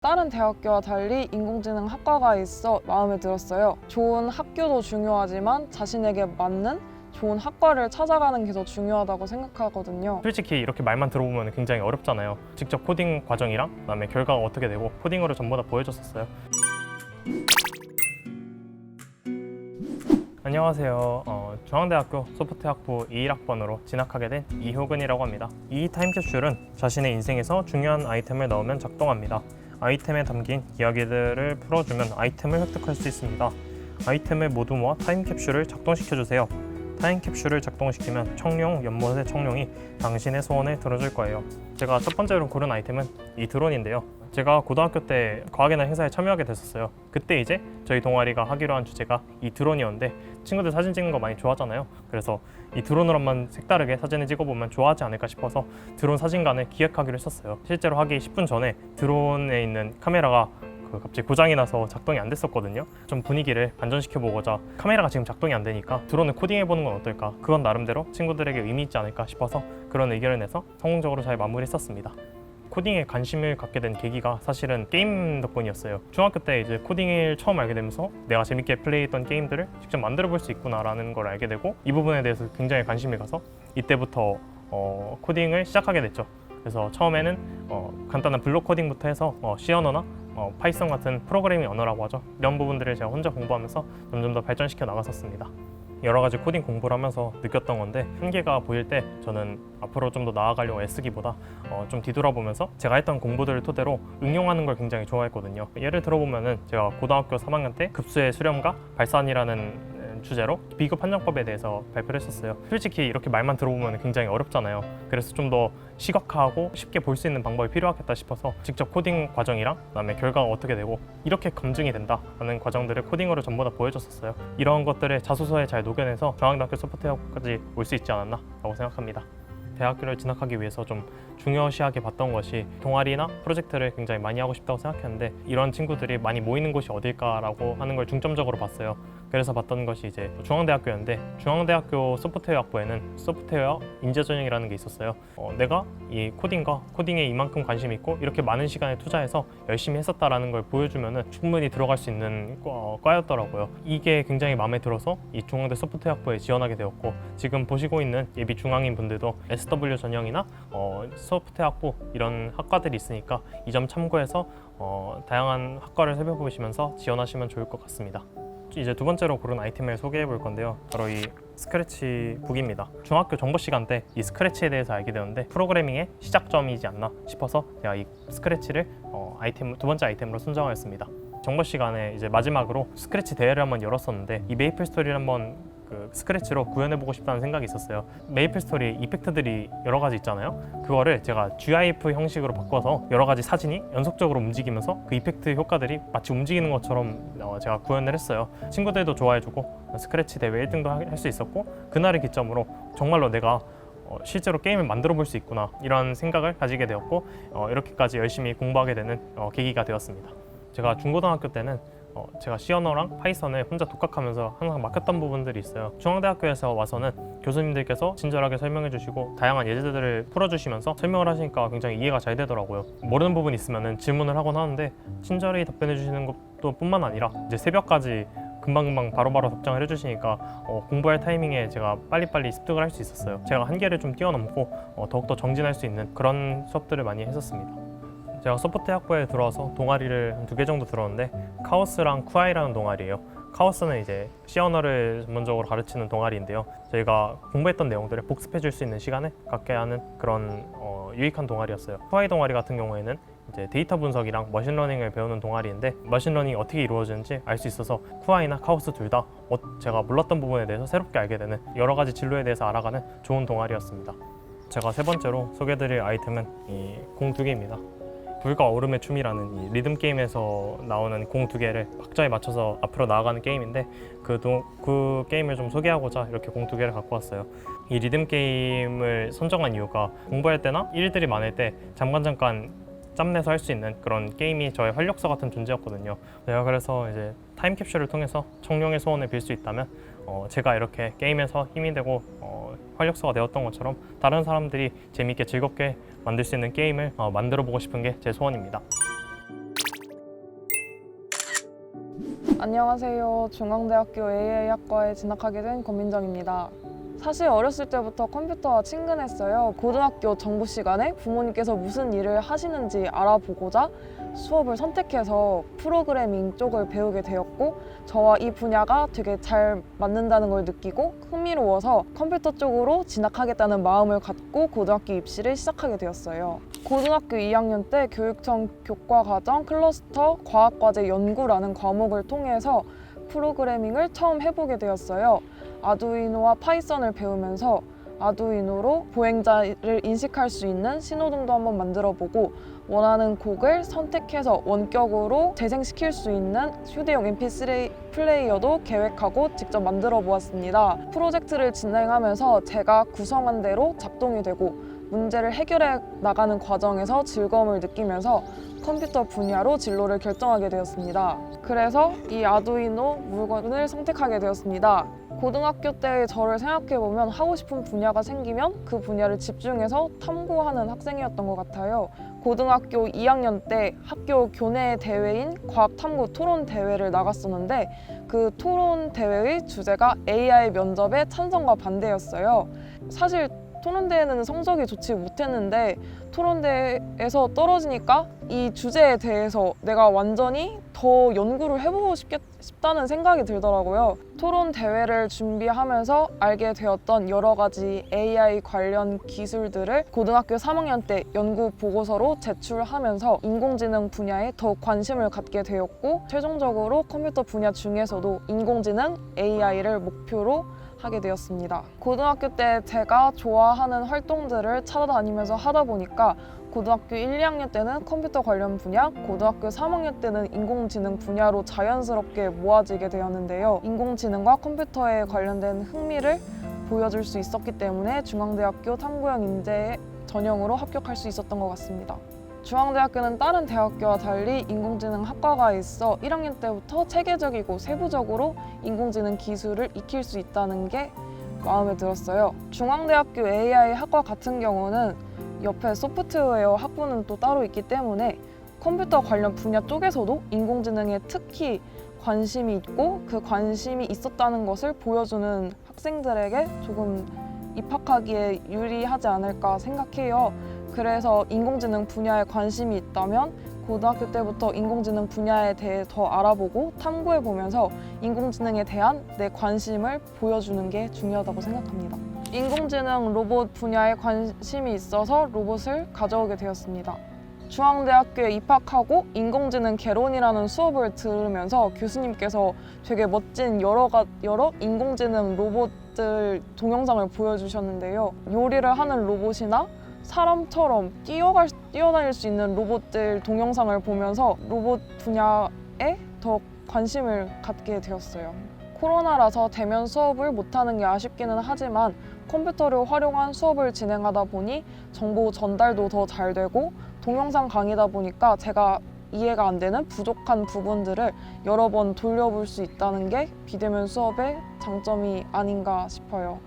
다른 대학교와 달리 인공지능 학과가 있어 마음에 들었어요. 좋은 학교도 중요하지만 자신에게 맞는 좋은 학과를 찾아가는 게 더 중요하다고 생각하거든요. 솔직히 이렇게 말만 들어보면 굉장히 어렵잖아요. 직접 코딩 과정이랑 그다음에 결과가 어떻게 되고 코딩으로 전부 다 보여줬었어요. 안녕하세요. 중앙대학교 소프트웨어학부 21학번으로 진학하게 된 이효근이라고 합니다. 이 타임캡슐은 자신의 인생에서 중요한 아이템을 넣으면 작동합니다. 아이템에 담긴 이야기들을 풀어주면 아이템을 획득할 수 있습니다. 아이템을 모두 모아 타임캡슐을 작동시켜주세요. 타임캡슐을 작동시키면 청룡, 연못의 청룡이 당신의 소원을 들어줄 거예요. 제가 첫 번째로 고른 아이템은 이 드론인데요. 제가 고등학교 때 과학이나 행사에 참여하게 됐었어요. 그때 이제 저희 동아리가 하기로 한 주제가 이 드론이었는데 친구들 사진 찍는 거 많이 좋아하잖아요. 그래서 이 드론으로 한번 색다르게 사진을 찍어보면 좋아하지 않을까 싶어서 드론 사진관을 기획하기로 했었어요. 실제로 하기 10분 전에 드론에 있는 카메라가 갑자기 고장이 나서 작동이 안 됐었거든요. 좀 분위기를 반전시켜보고자 카메라가 지금 작동이 안 되니까 드론을 코딩해보는 건 어떨까? 그건 나름대로 친구들에게 의미 있지 않을까 싶어서 그런 의견을 내서 성공적으로 잘 마무리했었습니다. 코딩에 관심을 갖게 된 계기가 사실은 게임 덕분이었어요. 중학교 때 이제 코딩을 처음 알게 되면서 내가 재밌게 플레이했던 게임들을 직접 만들어 볼 수 있구나라는 걸 알게 되고 이 부분에 대해서 굉장히 관심이 가서 이때부터 코딩을 시작하게 됐죠. 그래서 처음에는 간단한 블록 코딩부터 해서 C 언어나 파이썬 같은 프로그래밍 언어라고 하죠. 이런 부분들을 제가 혼자 공부하면서 점점 더 발전시켜 나갔었습니다. 여러 가지 코딩 공부를 하면서 느꼈던 건데 한계가 보일 때 저는 앞으로 좀 더 나아가려고 애쓰기보다 좀 뒤돌아보면서 제가 했던 공부들을 토대로 응용하는 걸 굉장히 좋아했거든요. 예를 들어보면은 제가 고등학교 3학년 때 급수의 수렴과 발산이라는 주제로 비급 판정법에 대해서 발표를 했었어요. 솔직히 이렇게 말만 들어보면 굉장히 어렵잖아요. 그래서 좀 더 시각화하고 쉽게 볼 수 있는 방법이 필요하겠다 싶어서 직접 코딩 과정이랑 그다음에 결과가 어떻게 되고 이렇게 검증이 된다라는 과정들을 코딩으로 전부 다 보여줬었어요. 이런 것들을 자소서에 잘 녹여내서 중앙대학교 소프트웨어까지 올 수 있지 않았나 라고 생각합니다. 대학교를 진학하기 위해서 좀 중요시하게 봤던 것이 동아리나 프로젝트를 굉장히 많이 하고 싶다고 생각했는데 이런 친구들이 많이 모이는 곳이 어딜까라고 하는 걸 중점적으로 봤어요. 그래서 봤던 것이 이제 중앙대학교였는데 중앙대학교 소프트웨어학부에는 소프트웨어 인재전형이라는 게 있었어요. 내가 이 코딩에 이만큼 관심 있고 이렇게 많은 시간을 투자해서 열심히 했었다라는 걸 보여주면은 충분히 들어갈 수 있는 과였더라고요. 이게 굉장히 마음에 들어서 이 중앙대 소프트웨어학부에 지원하게 되었고 지금 보시고 있는 예비 중앙인 분들도 SW 전형이나 소프트웨어학부 이런 학과들이 있으니까 이 점 참고해서 다양한 학과를 살펴보시면서 지원하시면 좋을 것 같습니다. 이제 두 번째로 고른 아이템을 소개해 볼 건데요. 바로 이 스크래치북입니다. 중학교 정보 시간 때 이 스크래치에 대해서 알게 되었는데 프로그래밍의 시작점이지 않나 싶어서 제가 이 스크래치를 두 번째 아이템으로 선정하였습니다. 정보 시간에 이제 마지막으로 스크래치 대회를 한번 열었었는데 이 메이플 스토리를 한번 스크래치로 구현해보고 싶다는 생각이 있었어요. 메이플 스토리 이펙트들이 여러 가지 있잖아요. 그거를 제가 GIF 형식으로 바꿔서 여러 가지 사진이 연속적으로 움직이면서 그 이펙트 효과들이 마치 움직이는 것처럼 제가 구현을 했어요. 친구들도 좋아해주고 스크래치 대회 1등도 할 수 있었고 그날을 기점으로 정말로 내가 실제로 게임을 만들어 볼 수 있구나 이런 생각을 가지게 되었고 이렇게까지 열심히 공부하게 되는 계기가 되었습니다. 제가 중고등학교 때는 제가 C 언어랑 파이썬을 혼자 독학하면서 항상 막혔던 부분들이 있어요. 중앙대학교에서 와서는 교수님들께서 친절하게 설명해 주시고 다양한 예제들을 풀어주시면서 설명을 하시니까 굉장히 이해가 잘 되더라고요. 모르는 부분이 있으면 질문을 하곤 하는데 친절히 답변해 주시는 것도 뿐만 아니라 이제 새벽까지 금방금방 바로바로 답장을 해주시니까 공부할 타이밍에 제가 빨리빨리 습득을 할 수 있었어요. 제가 한계를 좀 뛰어넘고 더욱더 정진할 수 있는 그런 수업들을 많이 했었습니다. 제가 소프트웨어학부에 들어와서 동아리를 한 2개 정도 들었는데 카오스랑 쿠아이라는 동아리예요. 카오스는 이제 C 언어를 전문적으로 가르치는 동아리인데요. 저희가 공부했던 내용들을 복습해 줄 수 있는 시간을 갖게 하는 그런 유익한 동아리였어요. 쿠아이 동아리 같은 경우에는 이제 데이터 분석이랑 머신러닝을 배우는 동아리인데 머신러닝이 어떻게 이루어지는지 알 수 있어서 쿠아이나 카오스 둘 다 제가 몰랐던 부분에 대해서 새롭게 알게 되는 여러 가지 진로에 대해서 알아가는 좋은 동아리였습니다. 제가 세 번째로 소개해드릴 아이템은 이 공 2개입니다. 불과 얼음의 춤이라는 이 리듬 게임에서 나오는 공 2개를 박자에 맞춰서 앞으로 나아가는 게임인데 그 게임을 좀 소개하고자 이렇게 공 2개를 갖고 왔어요. 이 리듬 게임을 선정한 이유가 공부할 때나 일들이 많을 때 잠깐 짬내서 할 수 있는 그런 게임이 저의 활력소 같은 존재였거든요. 제가 그래서 이제 타임캡슐을 통해서 청룡의 소원을 빌 수 있다면 제가 이렇게 게임에서 힘이 되고 활력소가 되었던 것처럼 다른 사람들이 재미있게 즐겁게 만들 수 있는 게임을 만들어 보고 싶은 게 제 소원입니다. 안녕하세요. 중앙대학교 AI학과에 진학하게 된 권민정입니다. 사실 어렸을 때부터 컴퓨터와 친근했어요. 고등학교 정보 시간에 부모님께서 무슨 일을 하시는지 알아보고자 수업을 선택해서 프로그래밍 쪽을 배우게 되었고, 저와 이 분야가 되게 잘 맞는다는 걸 느끼고 흥미로워서 컴퓨터 쪽으로 진학하겠다는 마음을 갖고 고등학교 입시를 시작하게 되었어요. 고등학교 2학년 때 교육청 교과과정 클러스터 과학과제 연구라는 과목을 통해서 프로그래밍을 처음 해보게 되었어요. 아두이노와 파이썬을 배우면서 아두이노로 보행자를 인식할 수 있는 신호등도 한번 만들어보고, 원하는 곡을 선택해서 원격으로 재생시킬 수 있는 휴대용 MP3 플레이어도 계획하고 직접 만들어 보았습니다. 프로젝트를 진행하면서 제가 구성한 대로 작동이 되고 문제를 해결해 나가는 과정에서 즐거움을 느끼면서 컴퓨터 분야로 진로를 결정하게 되었습니다. 그래서 이 아두이노 물건을 선택하게 되었습니다. 고등학교 때의 저를 생각해보면 하고 싶은 분야가 생기면 그 분야를 집중해서 탐구하는 학생이었던 것 같아요. 고등학교 2학년 때 학교 교내 대회인 과학탐구 토론 대회를 나갔었는데, 그 토론 대회의 주제가 AI 면접의 찬성과 반대였어요. 사실 토론대회는 성적이 좋지 못했는데 토론대회에서 떨어지니까 이 주제에 대해서 내가 완전히 더 연구를 해보고 싶다는 생각이 들더라고요. 토론대회를 준비하면서 알게 되었던 여러 가지 AI 관련 기술들을 고등학교 3학년 때 연구 보고서로 제출하면서 인공지능 분야에 더 관심을 갖게 되었고, 최종적으로 컴퓨터 분야 중에서도 인공지능 AI를 목표로 하게 되었습니다. 고등학교 때 제가 좋아하는 활동들을 찾아다니면서 하다 보니까 고등학교 1, 2학년 때는 컴퓨터 관련 분야, 고등학교 3학년 때는 인공지능 분야로 자연스럽게 모아지게 되었는데요. 인공지능과 컴퓨터에 관련된 흥미를 보여줄 수 있었기 때문에 중앙대학교 탐구형 인재 전형으로 합격할 수 있었던 것 같습니다. 중앙대학교는 다른 대학교와 달리 인공지능 학과가 있어 1학년 때부터 체계적이고 세부적으로 인공지능 기술을 익힐 수 있다는 게 마음에 들었어요. 중앙대학교 AI 학과 같은 경우는 옆에 소프트웨어 학부는 또 따로 있기 때문에 컴퓨터 관련 분야 쪽에서도 인공지능에 특히 관심이 있고 그 관심이 있었다는 것을 보여주는 학생들에게 조금 입학하기에 유리하지 않을까 생각해요. 그래서 인공지능 분야에 관심이 있다면 고등학교 때부터 인공지능 분야에 대해 더 알아보고 탐구해보면서 인공지능에 대한 내 관심을 보여주는 게 중요하다고 생각합니다. 인공지능 로봇 분야에 관심이 있어서 로봇을 가져오게 되었습니다. 중앙대학교에 입학하고 인공지능 개론이라는 수업을 들으면서 교수님께서 되게 멋진 여러 인공지능 로봇들 동영상을 보여주셨는데요. 요리를 하는 로봇이나 사람처럼 뛰어다닐 수 있는 로봇들 동영상을 보면서 로봇 분야에 더 관심을 갖게 되었어요. 코로나라서 대면 수업을 못하는 게 아쉽기는 하지만 컴퓨터를 활용한 수업을 진행하다 보니 정보 전달도 더 잘 되고 동영상 강의다 보니까 제가 이해가 안 되는 부족한 부분들을 여러 번 돌려볼 수 있다는 게 비대면 수업의 장점이 아닌가 싶어요.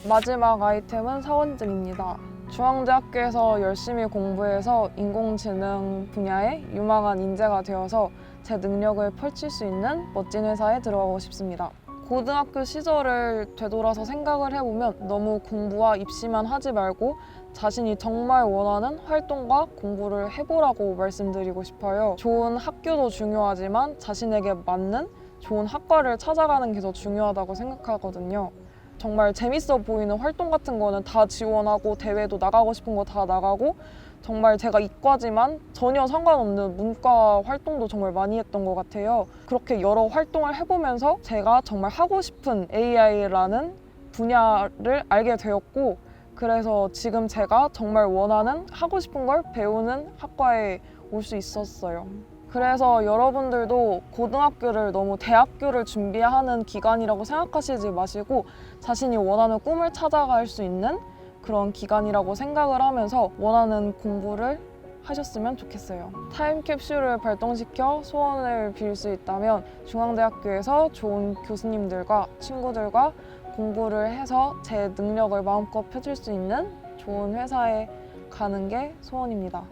마지막 아이템은 사원증입니다. 중앙대학교에서 열심히 공부해서 인공지능 분야에 유망한 인재가 되어서 제 능력을 펼칠 수 있는 멋진 회사에 들어가고 싶습니다. 고등학교 시절을 되돌아서 생각을 해보면 너무 공부와 입시만 하지 말고 자신이 정말 원하는 활동과 공부를 해보라고 말씀드리고 싶어요. 좋은 학교도 중요하지만 자신에게 맞는 좋은 학과를 찾아가는 게 더 중요하다고 생각하거든요. 정말 재밌어 보이는 활동 같은 거는 다 지원하고 대회도 나가고 싶은 거 다 나가고 정말 제가 이과지만 전혀 상관없는 문과 활동도 정말 많이 했던 것 같아요. 그렇게 여러 활동을 해보면서 제가 정말 하고 싶은 AI라는 분야를 알게 되었고, 그래서 지금 제가 정말 원하는 하고 싶은 걸 배우는 학과에 올 수 있었어요. 그래서 여러분들도 고등학교를 너무 대학교를 준비하는 기간이라고 생각하시지 마시고 자신이 원하는 꿈을 찾아갈 수 있는 그런 기간이라고 생각을 하면서 원하는 공부를 하셨으면 좋겠어요. 타임캡슐을 발동시켜 소원을 빌 수 있다면 중앙대학교에서 좋은 교수님들과 친구들과 공부를 해서 제 능력을 마음껏 펼칠 수 있는 좋은 회사에 가는 게 소원입니다.